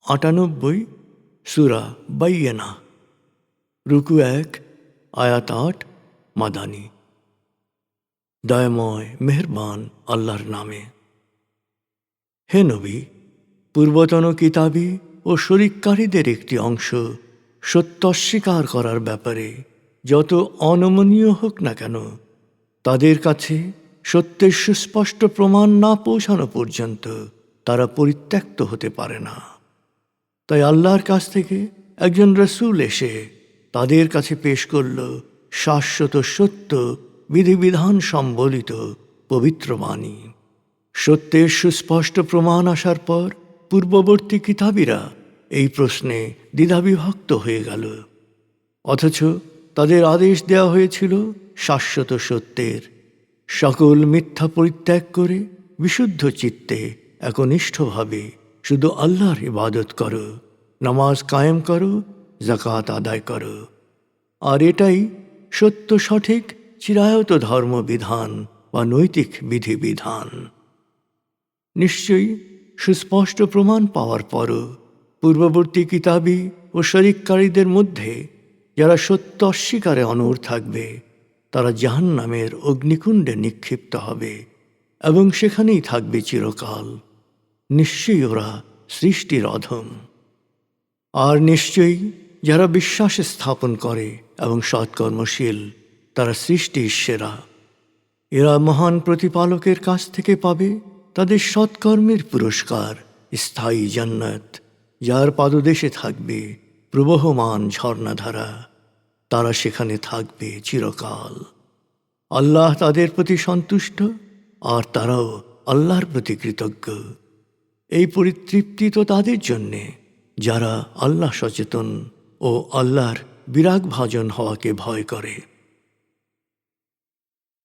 98 সূরা বাইয়িনা, রুকু 1 আয়াত 8 মাদানী। দয়াময় মেহেরবান আল্লাহর নামে। হে নবী, পূর্বতন কিতাবী ও শরিককারীদের একটি অংশ সত্য অস্বীকার করার ব্যাপারে যত অনমনীয় হোক না কেন, তাদের কাছে সত্যের সুস্পষ্ট প্রমাণ না পৌঁছানো পর্যন্ত তারা পরিত্যক্ত হতে পারে না। তাই আল্লাহর কাছ থেকে একজন রসূল এসে তাদের কাছে পেশ করল শাশ্বত সত্য বিধিবিধান সম্বলিত পবিত্র বাণী। সত্যের সুস্পষ্ট প্রমাণ আসার পর পূর্ববর্তী কিতাবীরা এই প্রশ্নে দ্বিধাবিভক্ত হয়ে গেল, অথচ তাদের আদেশ দেওয়া হয়েছিল শাশ্বত সত্যের। সকল মিথ্যা পরিত্যাগ করে বিশুদ্ধ চিত্তে একনিষ্ঠভাবে শুধু আল্লাহর ইবাদত করো, নামাজ কায়েম করো, যাকাত আদায় করো। আর এটাই সত্য সঠিক চিরায়ত ধর্মবিধান বা নৈতিক বিধিবিধান। নিশ্চয়ই সুস্পষ্ট প্রমাণ পাওয়ার পরও পূর্ববর্তী কিতাবী ও শরিককারীদের মধ্যে যারা সত্য অস্বীকারে অনড় থাকবে, তারা জাহান্নামের অগ্নিকুণ্ডে নিক্ষিপ্ত হবে এবং সেখানেই থাকবে চিরকাল। নিশ্চয়ই ওরা সৃষ্টির অধম। আর নিশ্চয়ই যারা বিশ্বাস স্থাপন করে এবং সৎকর্মশীল, তারা সৃষ্টির সেরা। এরা মহান প্রতিপালকের কাছ থেকে পাবে তাদের সৎকর্মের পুরস্কার, স্থায়ী জান্নাত, যার পাদদেশে থাকবে প্রবহমান ঝর্ণাধারা। তারা সেখানে থাকবে চিরকাল। আল্লাহ তাদের প্রতি সন্তুষ্ট আর তারাও আল্লাহর প্রতি কৃতজ্ঞ। এই পরিতৃপ্তি তো তাদের জন্যে যারা আল্লাহ সচেতন ও আল্লাহর বিরাগভাজন হওয়াকে ভয় করে।